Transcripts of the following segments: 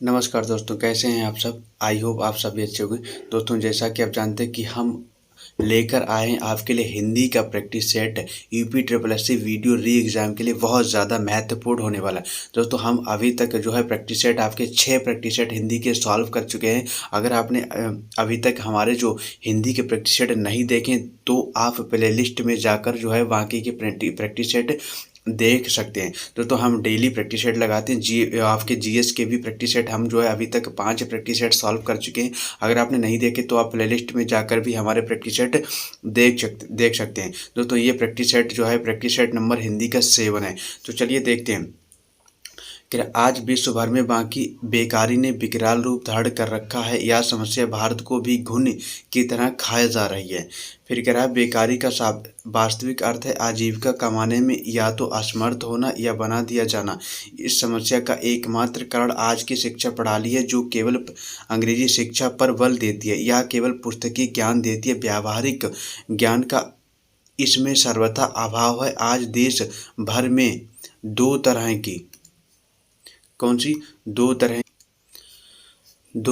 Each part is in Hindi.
नमस्कार दोस्तों, कैसे हैं आप सब। आई होप आप सभी अच्छे होंगे। दोस्तों, जैसा कि आप जानते हैं कि हम लेकर आए हैं आपके लिए हिंदी का practice set. UP triple S C video re exam के लिए बहुत ज़्यादा महत्वपूर्ण होने वाला है। दोस्तों, हम अभी तक जो है प्रैक्टिस सेट आपके 6 प्रैक्टिस सेट हिंदी के सॉल्व कर चुके हैं। अगर आपने अभी तक हमारे जो हिंदी के प्रैक्टिस सेट नहीं देखे तो आप प्ले लिस्ट में जाकर जो है बाकी के प्रैक्टिस सेट देख सकते हैं। दोस्तों, हम डेली प्रैक्टिस सेट लगाते हैं। आपके जीएस के भी प्रैक्टिस सेट हम जो है अभी तक 5 प्रैक्टिस सेट सॉल्व कर चुके हैं। अगर आपने नहीं देखे तो आप प्लेलिस्ट में जाकर भी हमारे प्रैक्टिस सेट देख सकते हैं। दोस्तों, ये प्रैक्टिस सेट जो है प्रैक्टिस सेट नंबर हिंदी का 7 है। तो चलिए देखते हैं कि आज विश्व भर में बाकी बेकारी ने विकराल रूप धारण कर रखा है। यह समस्या भारत को भी घुन की तरह खाए जा रही है। फिर कह रहा है, बेकारी का वास्तविक अर्थ है आजीविका कमाने में या तो असमर्थ होना या बना दिया जाना। इस समस्या का एकमात्र कारण आज की शिक्षा प्रणाली है, जो केवल अंग्रेजी शिक्षा पर बल देती है। यह केवल पुस्तकीय ज्ञान देती है, व्यावहारिक ज्ञान का इसमें सर्वथा अभाव है। आज देश भर में दो तरह की कौन सी दो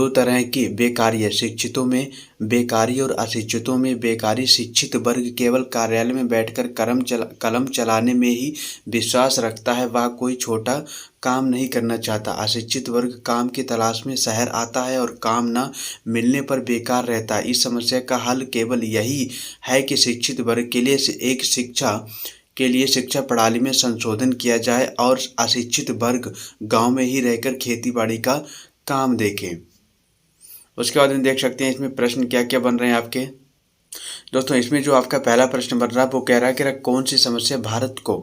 तरह की बेकारी है। शिक्षितों में बेकारी और अशिक्षितों में बेकारी। शिक्षित वर्ग केवल कार्यालय में बैठकर कलम चलाने में ही विश्वास रखता है, वह कोई छोटा काम नहीं करना चाहता। अशिक्षित वर्ग काम की तलाश में शहर आता है और काम न मिलने पर बेकार रहता है। इस समस्या का हल केवल यही है कि शिक्षित वर्ग के लिए शिक्षा प्रणाली में संशोधन किया जाए और अशिक्षित वर्ग गांव में ही रहकर खेती बाड़ी का काम देखें। उसके बाद में देख सकते हैं इसमें प्रश्न क्या क्या बन रहे हैं आपके। दोस्तों, इसमें जो आपका पहला प्रश्न बन रहा है वो कह रहा है कि कौन सी समस्या भारत को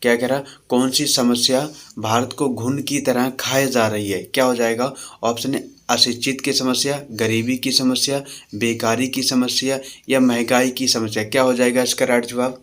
क्या कह रहा है, कौन सी समस्या भारत को घुन की तरह खाए जा रही है। क्या हो जाएगा? ऑप्शन है अशिक्षित की समस्या, गरीबी की समस्या, बेकारी की समस्या या महंगाई की समस्या। क्या हो जाएगा इसका राइट जवाब?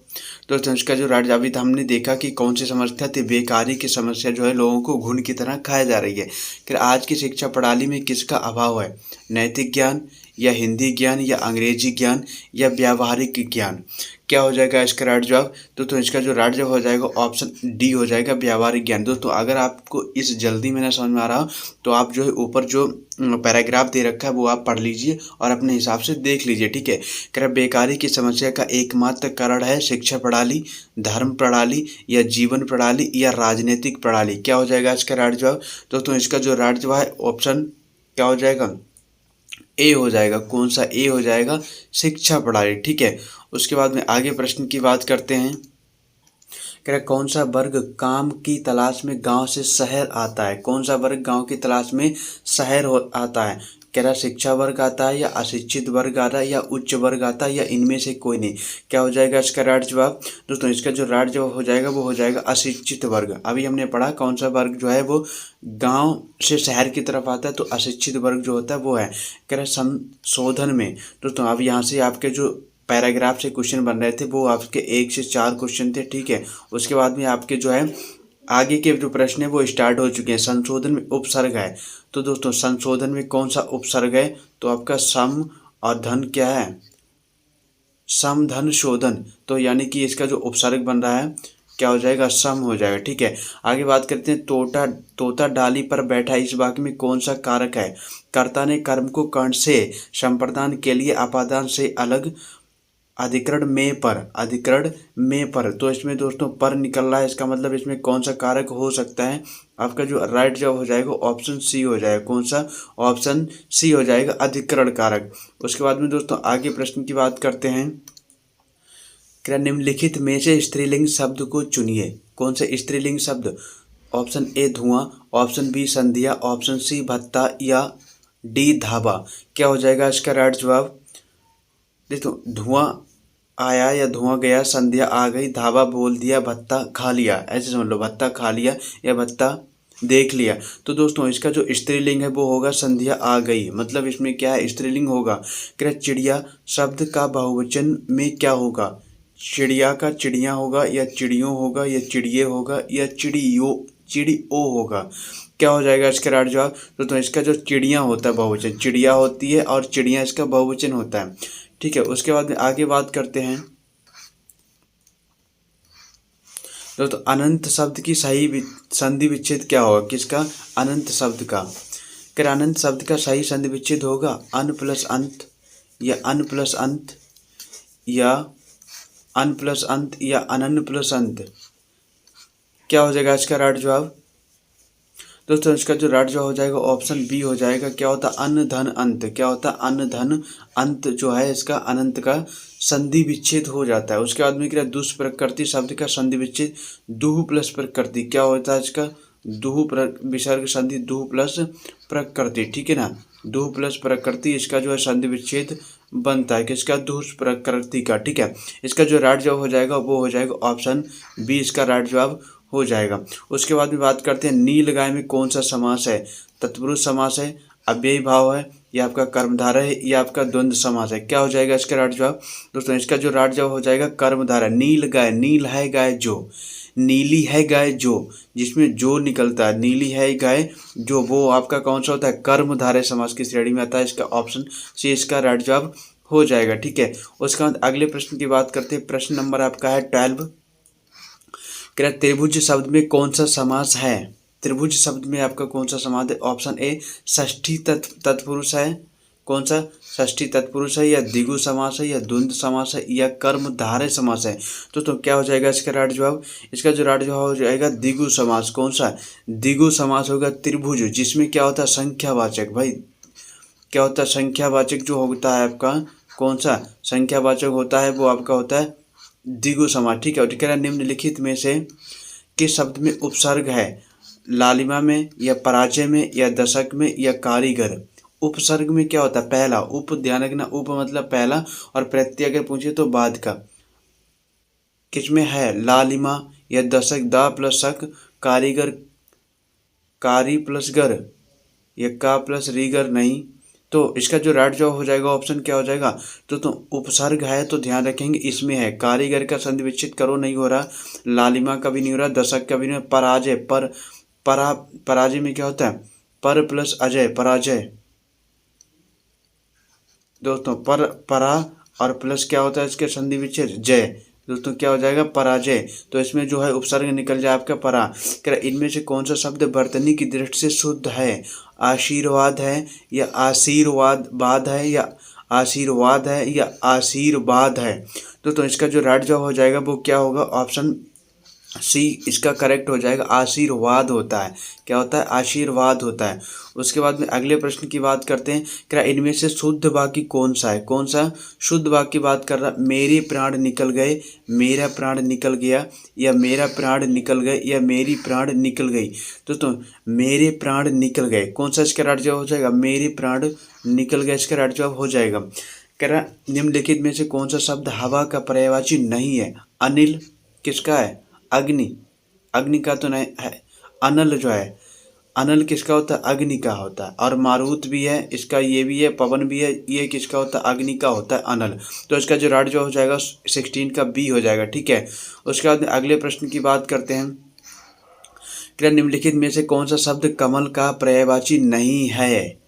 दोस्तों, इसका जो राइट जवाब हमने देखा कि कौन सी समस्या थी, बेकारी की समस्या जो है लोगों को घुन की तरह खाया जा रही है। कि आज की शिक्षा प्रणाली में किसका अभाव है? नैतिक ज्ञान या हिंदी ज्ञान या अंग्रेजी ज्ञान या व्यावहारिक ज्ञान। क्या हो जाएगा इसका राइट जवाब? दोस्तों, इसका जो राइट जवाब हो जाएगा ऑप्शन डी हो जाएगा, व्यावहारिक ज्ञान। दोस्तों, अगर आपको इस जल्दी में ना समझ में आ रहा तो आप जो है ऊपर जो पैराग्राफ दे रखा है वो आप पढ़ लीजिए और अपने हिसाब से देख लीजिए, ठीक है। कह बेकारी की समस्या का एकमात्र कारण है शिक्षा प्रणाली, धर्म प्रणाली या जीवन प्रणाली या राजनीतिक प्रणाली। क्या हो जाएगा इसका राइट जवाब? दोस्तों, इसका जो राइट जवाब है ऑप्शन क्या हो जाएगा? ए हो जाएगा। कौन सा? ए हो जाएगा, शिक्षा प्रणाली, ठीक है। उसके बाद में आगे प्रश्न की बात करते हैं। कह रहा कौन सा वर्ग काम की तलाश में गांव से शहर आता है? कौन सा वर्ग गांव की तलाश में शहर आता है? कह रहा शिक्षा वर्ग आता है या अशिक्षित वर्ग आता है या उच्च वर्ग आता है या इनमें से कोई नहीं। क्या हो जाएगा इसका राइट जवाब? दोस्तों, इसका जो राइट जवाब हो जाएगा वो हो जाएगा अशिक्षित वर्ग। अभी हमने पढ़ा कौन सा वर्ग जो है वो गांव से शहर की तरफ आता है, तो अशिक्षित वर्ग जो होता है वो है। कह रहा संशोधन में। दोस्तों, अब यहाँ से आपके जो पैराग्राफ से क्वेश्चन बन रहे थे वो आपके 1 से 4 क्वेश्चन थे, ठीक है। उसके बाद में आपके जो है आगे के जो प्रश्न है वो स्टार्ट हो चुके हैं। संशोधन में उपसर्ग है, तो दोस्तों संशोधन में कौन सा उपसर्ग है? तो आपका सम और धन क्या है? सम धन शोधन। तो यानी कि इसका जो उपसर्ग बन रहा है क्या हो जाएगा? सम हो जाएगा, ठीक है। आगे बात करते हैं, तोता डाली पर बैठा, इस वाक्य में कौन सा कारक है? कर्ता ने कर्म को कर्ण से संप्रदान के लिए अपादान से अलग अधिकरण में पर। तो इसमें दोस्तों पर निकल रहा है, इसका मतलब इसमें कौन सा कारक हो सकता है? आपका जो राइट जवाब हो जाएगा ऑप्शन सी हो जाएगा। कौन सा? ऑप्शन सी हो जाएगा, अधिकरण कारक। उसके बाद में दोस्तों आगे प्रश्न की बात करते हैं। क्या निम्नलिखित में से स्त्रीलिंग शब्द को चुनिए? कौन सा स्त्रीलिंग शब्द? ऑप्शन ए धुआं, ऑप्शन बी संध्या, ऑप्शन सी भत्ता या डी धाबा। क्या हो जाएगा इसका राइट जवाब? देखो, धुआं आया या धुआं गया, संध्या आ गई, धाबा बोल दिया, भत्ता खा लिया, ऐसे समझ लो, भत्ता खा लिया या भत्ता देख लिया। तो दोस्तों इसका जो स्त्रीलिंग है वो होगा संध्या आ गई। मतलब इसमें क्या है? स्त्रीलिंग होगा। क्या चिड़िया शब्द का बहुवचन में क्या होगा? चिड़िया का चिड़िया होगा या चिड़ियों होगा या चिड़िए होगा या चिड़ियो होगा। क्या हो जाएगा इसका राइट जवाब? तो इसका जो चिड़िया होता है बहुवचन, चिड़िया होती है और चिड़िया इसका बहुवचन होता है, ठीक है। उसके बाद में आगे बात करते हैं दोस्तों, अनंत शब्द की सही संधि विच्छेद क्या होगा? किसका? अनंत शब्द का। क्या अनंत शब्द का सही संधि विच्छेद होगा अन प्लस अंत या अन प्लस अंत या अन प्लस अंत या अनन प्लस अंत? क्या हो जाएगा इसका राइट जवाब? दोस्तों इसका जो राइट जवाब हो जाएगा ऑप्शन बी हो जाएगा। क्या होता है अन धन अंत? क्या होता है अन धन अंत जो है इसका अनंत का संधि विच्छेद हो जाता है। उसके बाद में क्या दुष्प्रकृति शब्द का संधि विच्छेद दुह प्लस प्रकृति। क्या होता है इसका विसर्ग संधि दुह प्लस प्रकृति, ठीक है ना, दुह प्लस प्रकृति इसका जो है संधि विच्छेद बनता है किसका? दुह प्रकृति का, ठीक है। इसका जो राइट जवाब हो जाएगा वो हो जाएगा ऑप्शन बी, इसका राइट जवाब हो जाएगा। उसके बाद में बात करते हैं नील गाय में कौन सा समास है? तत्पुरुष समास है, अव्ययी भाव है, या आपका कर्मधारय है, या आपका द्वंद्व समास है? क्या हो जाएगा इसका राइट जवाब? दोस्तों इसका जो राइट जवाब हो जाएगा कर्मधारय। नील गाय, नील है गाय जो, नीली है गाय जो, जिसमें जो निकलता है नीली है गाय जो, वो आपका कौन सा होता है? कर्मधारय समास की श्रेणी में आता है। इसका ऑप्शन सी इसका राइट जवाब हो जाएगा, ठीक है। उसके बाद अगले प्रश्न की बात करते हैं। प्रश्न नंबर आपका है 12। क्या त्रिभुज शब्द में कौन सा समास है? त्रिभुज शब्द में आपका कौन सा समास है? ऑप्शन ए षष्ठी तत्पुरुष है। कौन सा? षष्ठी तत्पुरुष है, या द्विगु समास है, या द्वंद्व समास है, या कर्मधारय समास है? तो क्या हो जाएगा इसका राइट जवाब? इसका जो राइट जवाब हो जाएगा द्विगु समास। कौन सा? द्विगु समास होगा त्रिभुज, जिसमें क्या होता है? संख्यावाचक। भाई क्या होता है? संख्यावाचक जो होता है आपका कौन सा संख्यावाचक होता है वो आपका होता है द्विगु समास, ठीक है। कह रहा निम्नलिखित में से किस शब्द में उपसर्ग है? लालिमा में, या पराजय में, या दशक में, या कारीगर? उपसर्ग में क्या होता है? पहला उप, ध्यान रखना, उप मतलब पहला, और प्रत्यय अगर पूछे तो बाद का। किसमें है? लालिमा या दशक, दा प्लस शक, कारीगर, कारी प्लस गर, या का प्लस रीगर नहीं। तो इसका जो राइट जवाब हो जाएगा ऑप्शन क्या हो जाएगा? तो उपसर्ग है तो ध्यान रखेंगे इसमें है कारीगर का संधि विच्छेद करो नहीं हो रहा, लालिमा का भी नहीं हो रहा, दशक का भी नहीं, पराजय पराजय में क्या होता है? पर प्लस अजय, पराजय। दोस्तों परा और प्लस क्या होता है इसके संधि विच्छेद? जय। दोस्तों क्या हो जाएगा? पराजय। तो इसमें जो है उपसर्ग निकल जाए आपका परा। क्या इनमें से कौन सा शब्द वर्तनी की दृष्टि से शुद्ध है? आशीर्वाद है, या आशीर्वाद है, या आशीर्वाद है, या आशीर्वाद है? दोस्तों इसका जो राइट जवाब हो जाएगा वो क्या होगा? ऑप्शन सी इसका करेक्ट हो जाएगा, आशीर्वाद होता है। क्या होता है? आशीर्वाद होता है। उसके बाद में अगले प्रश्न की बात करते हैं। क्या इनमें से शुद्ध वाक्य कौन सा है? कौन सा शुद्ध वाक्य की बात कर रहा? मेरे प्राण निकल गए, मेरा प्राण निकल गया, या मेरा प्राण निकल गए, या मेरी प्राण निकल गई? तो मेरे प्राण निकल गए, कौन सा इसका राइट जवाब हो जाएगा? मेरे प्राण निकल गए इसका राइट जवाब हो जाएगा। कह रहा निम्नलिखित में से कौन सा शब्द हवा का पर्यायवाची नहीं है? अनिल किसका है? अग्नि, अग्नि का तो नहीं है। अनल जो है, अनल किसका होता है? अग्नि का होता है। और मारुत भी है इसका, ये भी है, पवन भी है, ये किसका होता है? अग्नि का होता है, अनल। तो इसका जो राइट जो हो जाएगा 16 का बी हो जाएगा, ठीक है। उसके बाद अगले प्रश्न की बात करते हैं। क्या निम्नलिखित में से कौन सा शब्द कमल का पर्यायवाची नहीं है?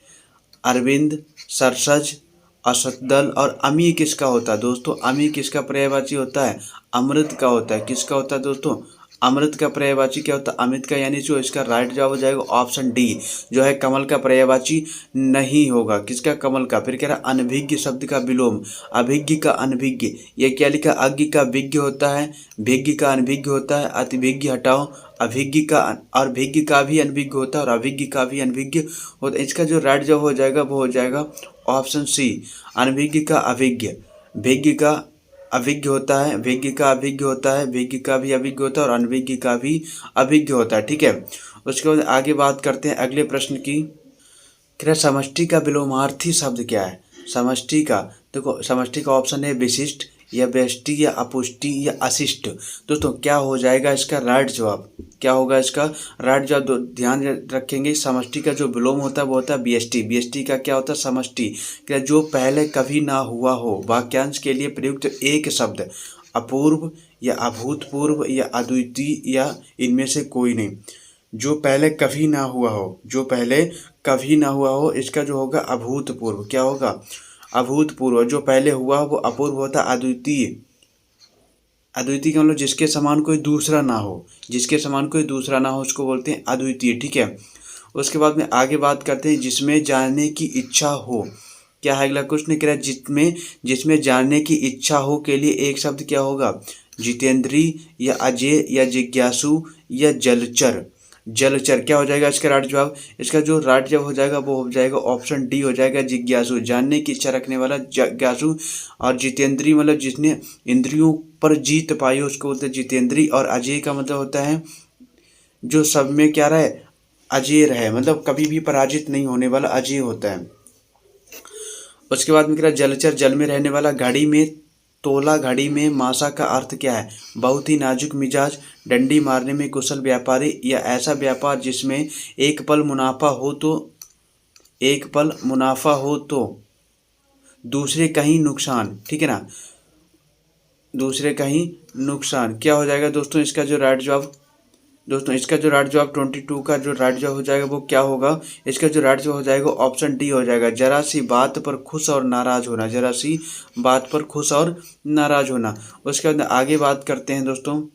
अरविंद, सरसज, असतदल, और अमी किसका होता है? दोस्तों अमी किसका पर्यायवाची होता है? अमृत का होता है। किसका होता है दोस्तों? अमृत का पर्यायवाची क्या होता है? अमित का। यानी जो इसका राइट जवाब हो जाएगा ऑप्शन डी जो है कमल का पर्यायवाची नहीं होगा। किसका? कमल का। फिर कह रहा अनभिज्ञ शब्द का विलोम, अभिज्ञ का अनभिज्ञ, ये क्या लिखा? अज्ञ का विज्ञ होता है, भिज्ञ का अनभिज्ञ होता है, अतिभिज्ञ हटाओ, अभिज्ञ का और भिज्ञ का भी अनभिज्ञ होता है, और अभिज्ञ का भी अनभिज्ञ होता है। इसका जो राइट जवाब हो जाएगा वो हो जाएगा ऑप्शन सी, अनभिज्ञ का अभिज्ञ, भिज्ञ का अभिज्ञ होता है, भिज्ञ का अभिज्ञ होता है, भिज्ञ का भी अभिज्ञ होता है, और अनभिज्ञ का भी अभिज्ञ होता है, ठीक है। उसके बाद आगे बात करते हैं अगले प्रश्न की। क्या समष्टि का विलोमार्थी शब्द क्या है? समष्टि का देखो, समष्टि का ऑप्शन है विशिष्ट, या व्यष्टि, या अपुष्टि, या अशिष्ट। दोस्तों क्या हो जाएगा इसका राइट जवाब? क्या होगा इसका राइट जवाब? ध्यान रखेंगे समष्टि का जो विलोम होता है वो होता है व्यष्टि। व्यष्टि का क्या होता है? समष्टि। क्या जो पहले कभी ना हुआ हो, वाक्यांश के लिए प्रयुक्त एक शब्द, अपूर्व, या अभूतपूर्व, या अद्वितीय, या इनमें से कोई नहीं। जो पहले कभी ना हुआ हो, जो पहले कभी ना हुआ हो, इसका जो होगा अभूतपूर्व। क्या होगा? अभूतपूर्व। जो पहले हुआ वो अपूर्व होता है अद्वितीय। अद्वितीय का मतलब जिसके समान कोई दूसरा ना हो, जिसके समान कोई दूसरा ना हो उसको बोलते हैं अद्वितीय, ठीक है। उसके बाद में आगे बात करते हैं जिसमें जानने की इच्छा हो। क्या है अगला क्वेश्चन, कह रहा है जिसमें जानने की इच्छा हो के लिए एक शब्द क्या होगा, जितेंद्रीय या अजय या जिज्ञासु या जलचर। जलचर क्या हो जाएगा इसका राइट जवाब, इसका जो राइट जवाब हो जाएगा वो हो जाएगा ऑप्शन डी हो जाएगा जिज्ञासु, जानने की इच्छा रखने वाला जिज्ञासु। और जितेंद्रीय मतलब जिसने इंद्रियों पर जीत पाई उसको बोलते हैं जितेंद्रीय। और अजय का मतलब होता है जो सब में क्या रहे, अजय रहे, मतलब कभी भी पराजित नहीं होने वाला, अजय होता है। उसके बाद में कह रहा जलचर, जल में रहने वाला। घड़ी में तोला, घड़ी में मासा का अर्थ क्या है, बहुत ही नाजुक मिजाज, डंडी मारने में कुशल व्यापारी या ऐसा व्यापार जिसमें एक पल मुनाफा हो तो दूसरे कहीं नुकसान। ठीक है ना, दूसरे कहीं नुकसान। क्या हो जाएगा दोस्तों इसका जो राइट जवाब, दोस्तों इसका जो राइट जवाब 22 का जो राइट जवाब हो जाएगा वो क्या होगा, इसका जो राइट जवाब हो जाएगा ऑप्शन डी हो जाएगा, जरा सी बात पर खुश और नाराज होना। जरा सी बात पर खुश और नाराज होना। उसके बाद आगे बात करते हैं दोस्तों,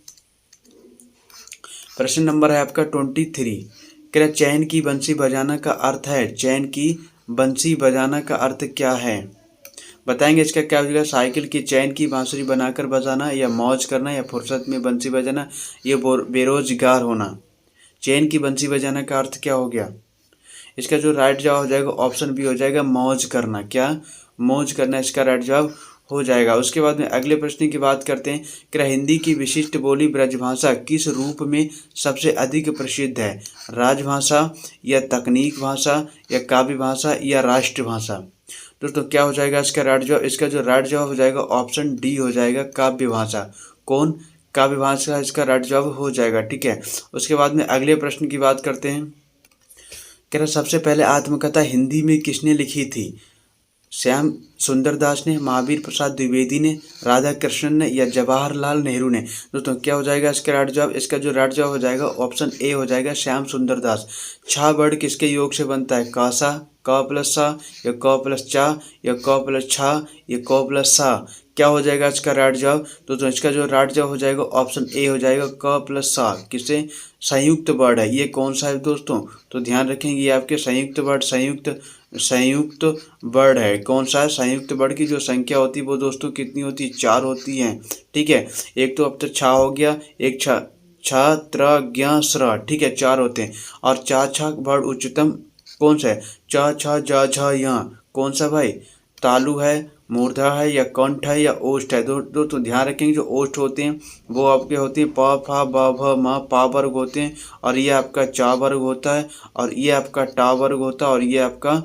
प्रश्न नंबर है आपका 23। क्या चैन की बंसी बजाना का अर्थ है, चैन की बंसी बजाना का अर्थ क्या है, बताएंगे इसका क्या हो जाएगा। साइकिल की चैन की बांसुरी बनाकर बजाना, या मौज करना, या फुर्सत में बंसी बजाना, या बेरोजगार होना। चैन की बंसी बजाना का अर्थ क्या हो गया, इसका जो राइट जवाब हो जाएगा ऑप्शन बी हो जाएगा मौज करना। क्या, मौज करना इसका राइट जवाब हो जाएगा। उसके बाद में अगले प्रश्न की बात करते हैं कि हिंदी की विशिष्ट बोली ब्रजभाषा किस रूप में सबसे अधिक प्रसिद्ध है, राजभाषा या तकनीक भाषा या काव्य भाषा या राष्ट्रभाषा। दोस्तों क्या हो जाएगा इसका राइट जवाब, इसका जो राइट जवाब हो जाएगा ऑप्शन डी हो जाएगा काव्य भाषा। कौन, काव्य भाषा इसका राइट जवाब हो जाएगा। ठीक है, उसके बाद में अगले प्रश्न की बात करते हैं। कह रहा सबसे पहले आत्मकथा हिंदी में किसने लिखी थी, श्याम सुंदर दास ने, महावीर प्रसाद द्विवेदी ने, राधा कृष्णन ने, या जवाहरलाल नेहरू ने। दोस्तों क्या हो जाएगा इसका राइट जवाब, इसका जो राइट जवाब हो जाएगा ऑप्शन ए हो जाएगा श्याम सुंदर दास। छा वर्ड किसके योग से बनता है, कासा, क प्लस सा, या क प्लस चा, या क प्लस छा, या क प्लस सा। क्या हो जाएगा इसका राइट जवाब, दोस्तों इसका जो राइट जवाब हो जाएगा ऑप्शन ए हो जाएगा क प्लस सा। किससे, संयुक्त वर्ड है, ये कौन सा है दोस्तों, तो ध्यान रखेंगे ये आपके संयुक्त वर्ड, संयुक्त वर्ड है। कौन सा है, संयुक्त वर्ड की जो संख्या होती है वो दोस्तों कितनी होती है, 4 होती है। ठीक है, एक तो अब तक छा हो गया, एक छ छ त्र ज्ञ स्र, ठीक है 4 होते हैं। और चा छा वर्ड उच्चतम कौन सा है, च छ ज झ य, कौन सा भाई, तालु है, मूर्धा है, या कंठ है, या ओष्ठ है। दोस्तों ध्यान रखेंगे जो ओष्ठ होते हैं वो आपके होते हैं प फ ब भ म, पा वर्ग होते हैं, और ये आपका चा वर्ग होता है, और ये आपका टा वर्ग होता है, और ये आपका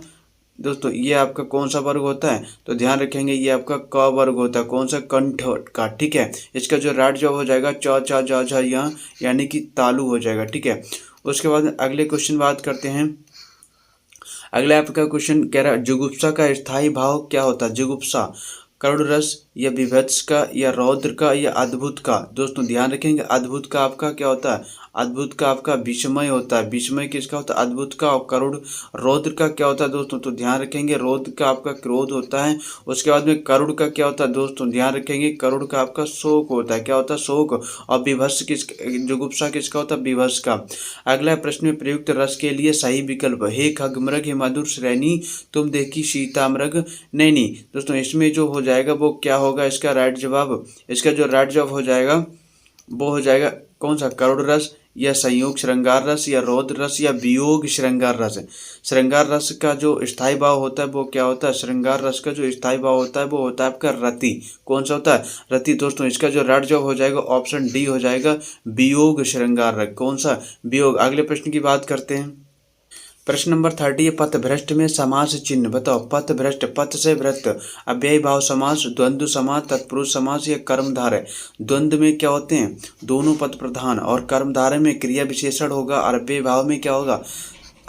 दोस्तों ये आपका कौन सा वर्ग होता है, तो ध्यान रखेंगे ये आपका क वर्ग होता है, कौन सा, कंठ का। ठीक है, इसका जो राइट जवाब हो जाएगा च छ ज झ य, यानी कि तालु हो जाएगा। ठीक है, उसके बाद अगले क्वेश्चन बात करते हैं। अगला आपका क्वेश्चन कह रहा है जुगुप्सा का स्थायी भाव क्या होता है, जुगुप्सा करुण रस, या विभत्स का, या रौद्र का, या अद्भुत का। दोस्तों ध्यान रखेंगे अद्भुत का आपका क्या होता है, अद्भुत का आपका विस्मय होता है, विस्मय किसका होता है, अद्भुत का। और करुण, रौद्र का क्या होता है दोस्तों, तो ध्यान रखेंगे रौद्र का आपका क्रोध होता है। उसके बाद में करुण का क्या होता है दोस्तों, ध्यान रखेंगे करुण का आपका शोक होता है, क्या होता है, शोक। और विभत्स जुगुप्सा किसका होता है, विभत्स का। अगला प्रश्न में प्रयुक्त रस के लिए सही विकल्प, हे खगमृग, हे मधुर श्रेणी, तुम देखी सीतामृग नैनी। दोस्तों इसमें जो हो जाएगा वो क्या होगा इसका राइट जवाब, इसका जो राइट जवाब हो जाएगा वो हो जाएगा कौन सा, करुण रस, या संयोग श्रृंगार रस, या रौद्र रस, या वियोग श्रृंगार रस। श्रृंगार रस का जो स्थायी भाव होता है वो क्या होता है, श्रृंगार रस का जो स्थायी भाव होता है वो होता है आपका रति। कौन सा होता है, रति। दोस्तों इसका जो राइट जवाब हो जाएगा ऑप्शन डी हो जाएगा वियोग श्रृंगार रस। कौन सा, वियोग। अगले प्रश्न की बात करते हैं। प्रश्न नंबर 30, पथभ्रष्ट में समास चिन्ह बताओ। पथभ्रष्ट, पथ से भ्रष्ट, अव्ययी भाव समास, द्वंद्व समास, तत्पुरुष समास, या कर्मधारय। द्वंद्व में क्या होते हैं, दोनों पद प्रधान, और कर्मधारय में क्रिया विशेषण होगा, और अव्ययी भाव में क्या होगा,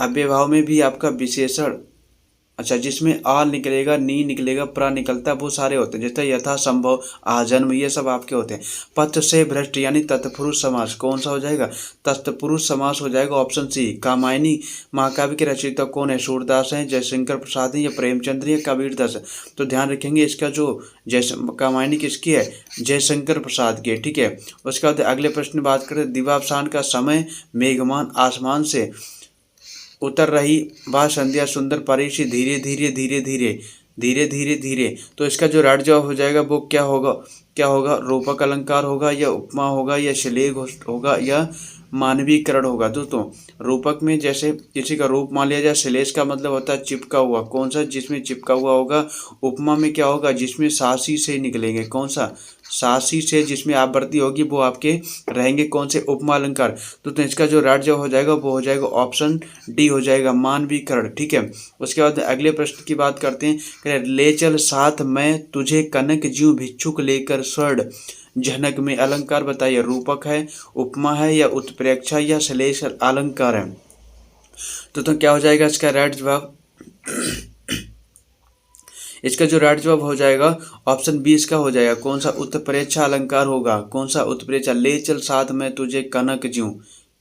अव्ययी भाव में भी आपका विशेषण, अच्छा जिसमें आ निकलेगा, नी निकलेगा, प्रा निकलता है, वो सारे होते हैं। जैसे यथा संभव, आजन्म, ये सब आपके होते हैं। पथ से भ्रष्ट यानी तत्पुरुष समास, कौन सा हो जाएगा, तत्पुरुष समास हो जाएगा ऑप्शन सी। कामायनी महाकाव्य के रचयिता कौन है, सूरदास हैं, जयशंकर प्रसाद हैं, या प्रेमचंद्र, या कबीरदास। तो ध्यान रखेंगे इसका जो कामायनी किसकी है, जयशंकर प्रसाद की है। ठीक है, उसके बाद अगले प्रश्न बात करें, दिवावसान का समय मेघमान आसमान से उतर रही वह संध्या सुंदर परी सी धीरे धीरे धीरे धीरे धीरे धीरे धीरे। तो इसका जो राइट जवाब हो जाएगा वो क्या होगा, क्या होगा, रूपक अलंकार होगा या उपमा होगा या श्लेष होगा या मानवीकरण होगा। दोस्तों रूपक में जैसे किसी का रूप मान लिया जाए, श्लेष का मतलब होता है चिपका हुआ, कौन सा, जिसमें चिपका हुआ होगा। उपमा में क्या होगा, जिसमें सासी से निकलेंगे, कौन सा, सासी से जिसमें आवृत्ति होगी वो आपके रहेंगे कौन से, उपमा अलंकार। तो इसका जो राइट जवाब हो जाएगा वो हो जाएगा ऑप्शन डी हो जाएगा, मानवीकरण। ठीक है, उसके बाद अगले प्रश्न की बात करते हैं। ले चल साथ मैं तुझे कनक ज्यों भिक्षुक लेकर स्वर्ण झनक में। अलंकार बताइए, रूपक है, उपमा है या उत्प्रेक्षा या श्लेष अलंकार है। तो क्या हो जाएगा इसका राइट जवाब, इसका जो राइट जवाब हो जाएगा ऑप्शन बी इसका हो जाएगा, कौन सा, उत्प्रेक्षा अलंकार होगा, कौन सा, उत्प्रेक्षा। ले चल साथ में तुझे कनक ज्यों,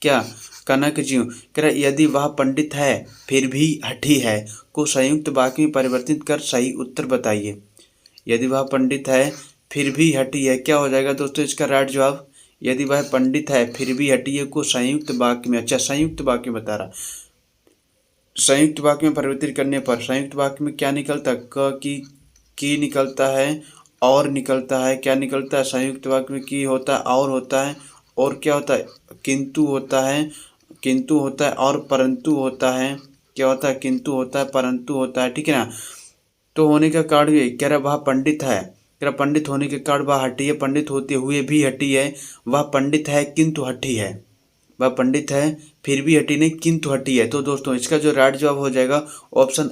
क्या, कनक ज्यों। कह रहा यदि वह पंडित है फिर भी हठी है को संयुक्त वाक्य में परिवर्तित कर सही उत्तर बताइए। यदि वह पंडित है फिर भी हठी है, क्या हो जाएगा दोस्तों इसका राइट जवाब, यदि वह पंडित है फिर भी हठी है को संयुक्त वाक्य में, अच्छा संयुक्त वाक्य में बता रहा, संयुक्त वाक्य में परिवर्तित करने पर संयुक्त वाक्य में क्या निकलता है, क की निकलता है, और निकलता है, क्या निकलता है, संयुक्त वाक्य में की होता है, और होता है, और क्या होता है, किंतु होता है, किंतु होता है, और परंतु होता है, क्या होता है, किंतु होता है, परंतु होता है। ठीक है ना। तो होने का कारण ये कह रहा वह पंडित है, कह रहा पंडित होने के कारण वह हठी है, पंडित होते हुए भी हठी है, वह पंडित है किंतु हठी है, वह पंडित है फिर भी हठी नहीं किंतु हठी है। तो दोस्तों इसका जो राइट जवाब हो जाएगा ऑप्शन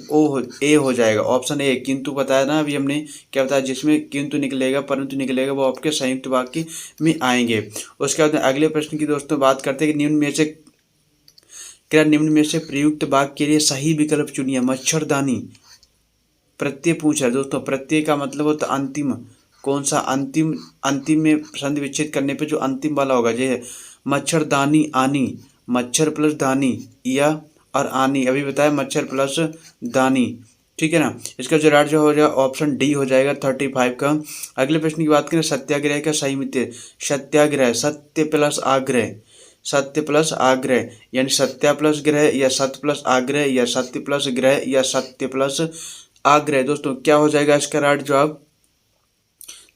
ए हो जाएगा, ऑप्शन ए। किंतु बताया ना अभी हमने, क्या बताया, जिसमें किंतु निकलेगा परंतु निकलेगा वो आपके संयुक्त वाक्य में आएंगे। उसके बाद अगले प्रश्न की दोस्तों बात करते हैं कि निम्न में से, क्या निम्न में से प्रयुक्त वाक्य के लिए सही विकल्प चुनिए। मच्छरदानी, प्रत्यय पूछ रहा है दोस्तों, प्रत्यय का मतलब होता है अंतिम, कौन सा, अंतिम, अंतिम में संधि विच्छेद करने पे जो अंतिम वाला होगा, जैसे मच्छरदानी आनी, मच्छर प्लस दानी या और आनी, अभी बताया मच्छर प्लस दानी। ठीक है ना। इसका जो राइट जो हो जाएगा ऑप्शन डी हो जाएगा 35 का। अगले प्रश्न की बात करें, सत्याग्रह का सही मित्र, सत्याग्रह, सत्य प्लस आग्रह, सत्य प्लस आग्रह, यानी सत्या प्लस ग्रह या सत्य प्लस आग्रह या सत्य प्लस ग्रह या सत्य प्लस आग्रह। दोस्तों क्या हो जाएगा इसका राइट जवाब,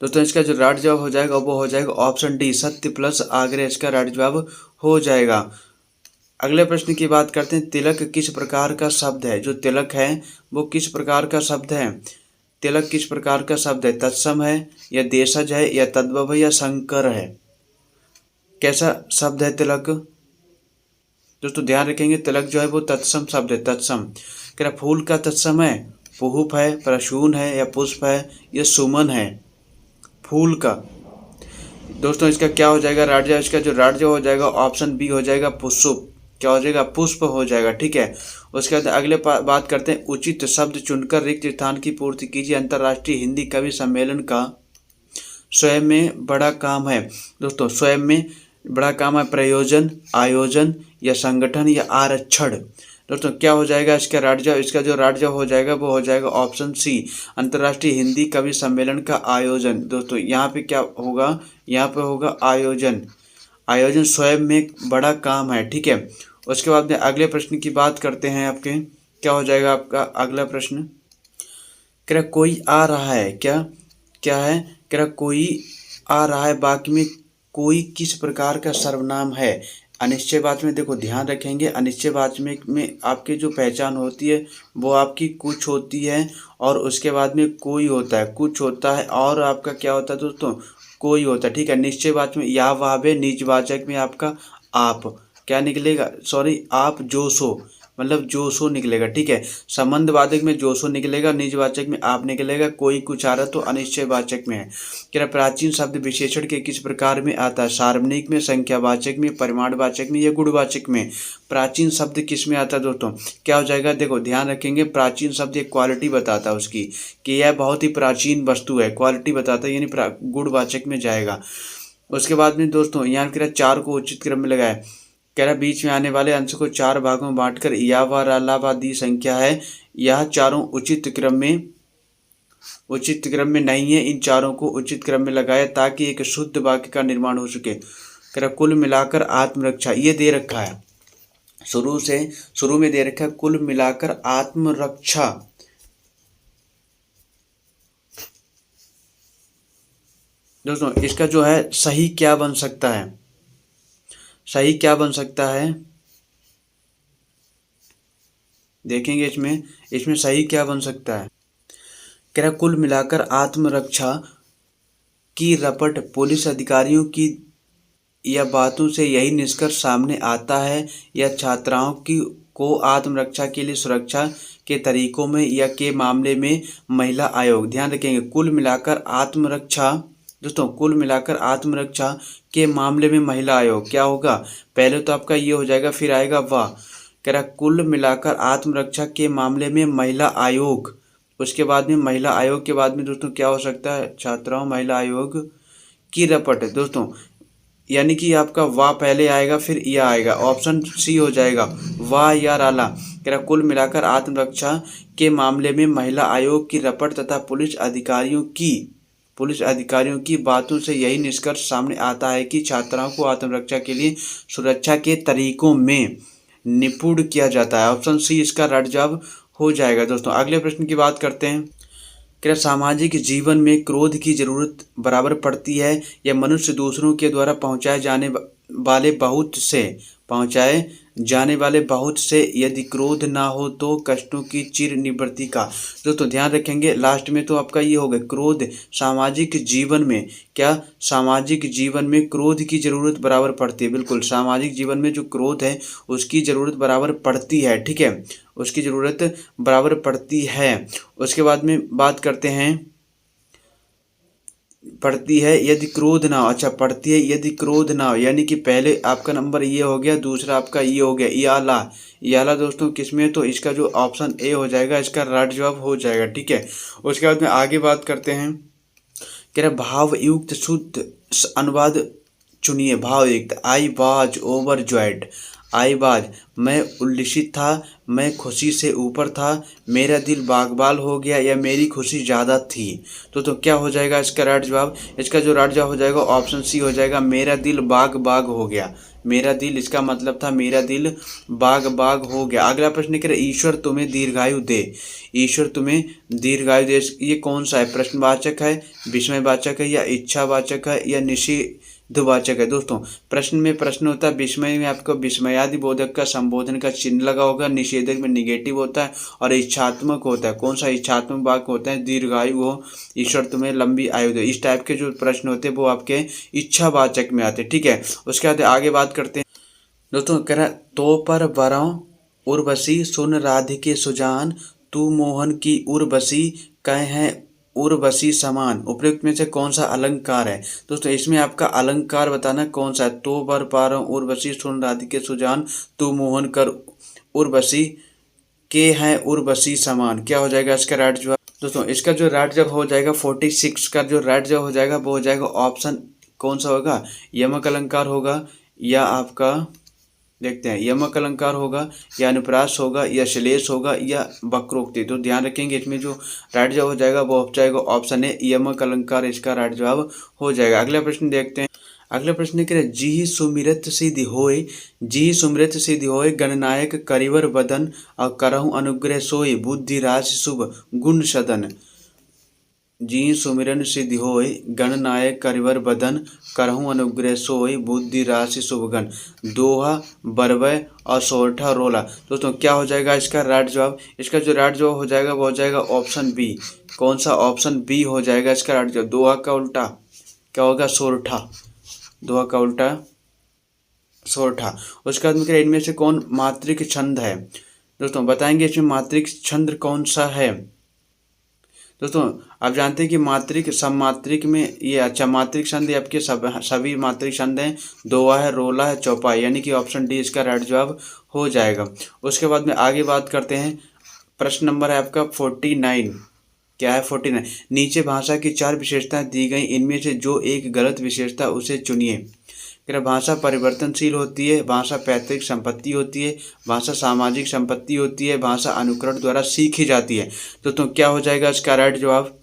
दोस्तों इसका जो राइट जवाब हो जाएगा वो हो जाएगा ऑप्शन डी, सत्य प्लस आग्रह इसका राइट जवाब हो जाएगा। अगले प्रश्न की बात करते हैं, तिलक किस प्रकार का शब्द है। जो तिलक है वो किस प्रकार का शब्द है, तिलक किस प्रकार का शब्द है, तत्सम है या देशज है या तद्भव है या संकर है, कैसा शब्द है तिलक। दोस्तों ध्यान रखेंगे तिलक जो है वो तत्सम शब्द है, तत्सम। कह रहा फूल का तत्सम है, पुष्प है, प्रसून है या पुष्प है या सुमन है, फूल का। दोस्तों इसका क्या हो जाएगा राइट जवाब, इसका जो राइट जवाब हो जाएगा ऑप्शन बी हो जाएगा पुष्प, क्या हो जाएगा, पुष्प हो जाएगा। ठीक है। उसके बाद अगले बात करते हैं, उचित शब्द चुनकर रिक्त स्थान की पूर्ति कीजिए। अंतर्राष्ट्रीय हिंदी कवि सम्मेलन का स्वयं में बड़ा काम है। दोस्तों स्वयं में बड़ा काम है प्रयोजन, आयोजन या संगठन या आरक्षण। दोस्तों क्या हो जाएगा इसका राइट जवाब, इसका जो राइट जवाब हो जाएगा वो हो जाएगा ऑप्शन सी, अंतर्राष्ट्रीय हिंदी कवि सम्मेलन का आयोजन। दोस्तों यहाँ पे क्या होगा, यहाँ पे होगा आयोजन, आयोजन स्वयं में बड़ा काम है। ठीक है। उसके बाद में अगले प्रश्न की बात करते हैं आपके, क्या हो जाएगा आपका अगला प्रश्न, क्या कोई आ रहा है, क्या क्या है, क्या कोई आ रहा है वाक्य में कोई किस प्रकार का सर्वनाम है। अनिश्चयवाची में देखो ध्यान रखेंगे, अनिश्चयवाची में आपकी जो पहचान होती है वो आपकी कुछ होती है और उसके बाद में कोई होता है, कुछ होता है और आपका क्या होता है दोस्तों, कोई होता है। ठीक है। निश्चयवाची में या वावे, निजवाचक में आपका आप क्या निकलेगा, सॉरी आप जो सो, मतलब जो सो निकलेगा। ठीक है। संबंधवाचक में जो सो निकलेगा, निजवाचक में आप निकलेगा, कोई कुछ आ रहा तो अनिश्चयवाचक में है। क्या प्राचीन शब्द विशेषण के किस प्रकार में आता है, सार्वजनिक में, संख्यावाचक में, परिमाणवाचक में या गुणवाचक में। प्राचीन शब्द किस में आता है दोस्तों, क्या हो जाएगा, देखो ध्यान रखेंगे, प्राचीन शब्द एक क्वालिटी बताता है उसकी कि यह बहुत ही प्राचीन वस्तु है, क्वालिटी बताता है, यानी गुणवाचक में जाएगा। उसके बाद में दोस्तों यहाँ कह रहा चार को उचित क्रम में लगाए, कह रहा बीच में आने वाले अंश को चार भागों में बांटकर या व दी संख्या है, यह चारों उचित क्रम में नहीं है, इन चारों को उचित क्रम में लगाया ताकि एक शुद्ध वाक्य का निर्माण हो सके। कह रहा कुल मिलाकर आत्मरक्षा, ये दे रखा है, शुरू में दे रखा है कुल मिलाकर आत्मरक्षा। दोस्तों इसका जो है सही क्या बन सकता है, सही क्या बन सकता है, देखेंगे इसमें सही क्या बन सकता है। कह रहा कुल मिलाकर आत्मरक्षा की रपट पुलिस अधिकारियों की या बातों से यही निष्कर्ष सामने आता है या छात्राओं की को आत्मरक्षा के लिए सुरक्षा के तरीकों में या के मामले में महिला आयोग। ध्यान रखेंगे कुल मिलाकर आत्मरक्षा, दोस्तों कुल मिलाकर आत्मरक्षा के मामले में महिला आयोग क्या होगा, पहले तो आपका ये हो जाएगा फिर आएगा वाह। कह रहा कुल मिलाकर आत्मरक्षा के मामले में महिला आयोग, उसके बाद में महिला आयोग के बाद में दोस्तों क्या हो सकता है, छात्राओं महिला आयोग की रपट। दोस्तों यानी कि आपका वाह पहले आएगा फिर यह आएगा, ऑप्शन सी हो जाएगा वाह या राला। कह रहा कुल मिलाकर आत्मरक्षा के मामले में महिला आयोग की रपट तथा पुलिस अधिकारियों की बातों से यही निष्कर्ष सामने आता है कि छात्राओं को आत्मरक्षा के लिए सुरक्षा के तरीकों में निपुण किया जाता है। ऑप्शन सी इसका राइट जवाब हो जाएगा। दोस्तों अगले प्रश्न की बात करते हैं। क्या सामाजिक जीवन में क्रोध की जरूरत बराबर पड़ती है या मनुष्य दूसरों के द्वारा पहुंचाए जाने वाले बहुत से यदि क्रोध ना हो तो कष्टों की चिर निवृत्ति का। दोस्तों ध्यान रखेंगे लास्ट में तो आपका ये होगा क्रोध सामाजिक जीवन में, क्या सामाजिक जीवन में क्रोध की जरूरत बराबर पड़ती है, बिल्कुल सामाजिक जीवन में जो क्रोध है उसकी जरूरत बराबर पड़ती है, ठीक है, उसकी ज़रूरत बराबर पड़ती है। उसके बाद में बात करते हैं पड़ती है यदि क्रोध ना हो, अच्छा पड़ती है यदि क्रोध ना हो, यानी कि पहले आपका नंबर ये हो गया, दूसरा आपका ये हो गया याला दोस्तों किसमें, तो इसका जो ऑप्शन ए हो जाएगा इसका राइट जवाब हो जाएगा, ठीक है। उसके बाद में आगे बात करते हैं। कह रहे भावयुक्त शुद्ध अनुवाद चुनिए। भावयुक्त I was overjoyed, I was मैं उल्लसित था, मैं खुशी से ऊपर था, मेरा दिल बागबाल हो गया या मेरी खुशी ज़्यादा थी। तो क्या हो जाएगा इसका राइट जवाब, इसका जो राइट जवाब हो जाएगा ऑप्शन सी हो जाएगा मेरा दिल बाग हो गया। मेरा दिल इसका मतलब था मेरा दिल बाग हो गया। अगला प्रश्न कह रहे ईश्वर तुम्हें दीर्घायु दे, ईश्वर तुम्हें दीर्घायु दे, ये कौन सा है, प्रश्नवाचक है, विस्मयवाचक है या इच्छावाचक है या निषेधवाचक है। दोस्तों प्रश्न में प्रश्न होता है, विस्मय में आपको विस्मयादि बोधक का संबोधन का चिन्ह लगा होगा, निषेधक में निगेटिव होता है और इच्छात्मक होता है। कौन सा इच्छात्मक वाक्य होता है, दीर्घायु हो, ईश्वर तुम्हें लंबी आयु दे, इस टाइप के जो प्रश्न होते हैं वो आपके इच्छावाचक में आते हैं, ठीक है। उसके बाद आगे बात करते हैं। दोस्तों कह रहा तो पर वरों उर्वशी सुन राधिके सुजान, तू मोहन की उर्वशी कह है उर्वशी समान, उपयुक्त में से कौन सा अलंकार है। दोस्तों इसमें आपका अलंकार बताना कौन सा है, तो बर पारों उर्वशी सुन राधिके सुजान, तू मोहन कर उर्वशी के हैं उर्वशी समान, क्या हो जाएगा इसका राइट जवाब। दोस्तों इसका जो राइट जवाब हो जाएगा 46 का जो राइट जवाब हो जाएगा वो हो जाएगा ऑप्शन कौन सा होगा, यमक अलंकार होगा या आपका देखते हैं यमक अलंकार होगा या अनुप्रास होगा या श्लेष होगा या वक्रोक्ति। तो ध्यान रखेंगे इसमें जो राइट जवाब हो जाएगा वो हो जाएगा ऑप्शन है यमक अलंकार, इसका राइट जवाब हो जाएगा। अगला प्रश्न देखते हैं। अगला प्रश्न क्या है, जी सुमिरत सिद्धि होय, जी सुमिरत सिद्धि होय गणनायक करिवर बदन और करहु अनुग्रह सोय बुद्धि राशि शुभ गुण सदन। जी सुमिरन सिद्धि होय गणनायक करिवर बदन करहूँ अनुग्रह सोय बुद्धि राशि शुभगन, दोहा बरवय और सोरठा रोला। दोस्तों क्या हो जाएगा इसका राइट जवाब, इसका जो राइट जवाब हो जाएगा वो हो जाएगा ऑप्शन बी, कौन सा ऑप्शन बी हो जाएगा इसका राइट जवाब, दोहा का उल्टा क्या होगा सोरठा, दोहा का उल्टा सोरठा। उसके बाद में इनमें से कौन मात्रिक छंद है, दोस्तों बताएंगे इसमें मात्रिक छंद कौन सा है। दोस्तों आप जानते हैं कि मात्रिक सममात्रिक में ये अच्छा मात्रिक छंद आपके सभी मात्रिक छंद हैं, दोहा है, रोला है, चौपाई, यानी कि ऑप्शन डी इसका राइट जवाब हो जाएगा। उसके बाद में आगे बात करते हैं। प्रश्न नंबर है आपका 49, क्या है 49, नीचे भाषा की 4 विशेषताएं दी गई, इनमें से जो एक गलत विशेषता उसे चुनिए। भाषा परिवर्तनशील होती है, भाषा पैतृक संपत्ति होती है, भाषा सामाजिक संपत्ति होती है, भाषा अनुकरण द्वारा सीखी जाती है। तो क्या हो जाएगा इसका राइट जवाब,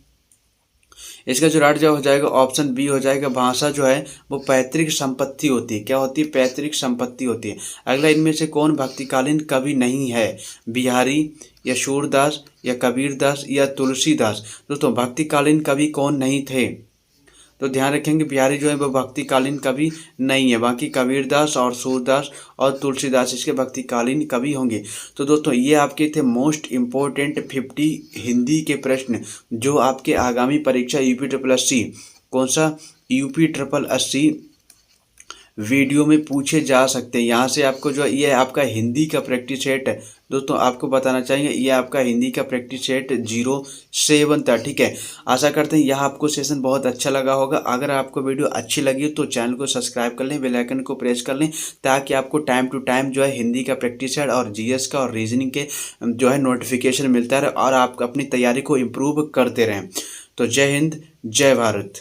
इसका जो राइट जवाब हो जाएगा ऑप्शन बी हो जाएगा। भाषा जो है वो पैतृक संपत्ति होती है। क्या होती है? पैतृक संपत्ति होती है। अगला, इनमें से कौन भक्तिकालीन कवि नहीं है? बिहारी या सूरदास या कबीरदास या तुलसीदास। दोस्तों भक्तिकालीन कवि कौन नहीं थे? तो ध्यान रखेंगे बिहारी जो है वो भक्तिकालीन कवि नहीं है। बाकी कबीरदास और सूरदास और तुलसीदास इसके भक्तिकालीन कवि होंगे। तो दोस्तों ये आपके थे मोस्ट इम्पोर्टेंट 50 हिंदी के प्रश्न जो आपके आगामी परीक्षा यूपी ट्रिपल एससी, कौन सा? यूपी ट्रिपल एससी वीडियो में पूछे जा सकते हैं। यहाँ से आपको जो ये आपका हिंदी का प्रैक्टिस सेट है दोस्तों, आपको बताना चाहिए ये आपका हिंदी का प्रैक्टिस सेट 07 था। ठीक है, आशा करते हैं यह आपको सेशन बहुत अच्छा लगा होगा। अगर आपको वीडियो अच्छी लगी तो चैनल को सब्सक्राइब कर लें, बेल आइकन को प्रेस कर लें, ताकि आपको टाइम टू टाइम जो है हिंदी का प्रैक्टिस सेट और जीएस का और रीजनिंग के जो है नोटिफिकेशन मिलता रहे और आप अपनी तैयारी को इम्प्रूव करते रहें। तो जय हिंद, जय भारत।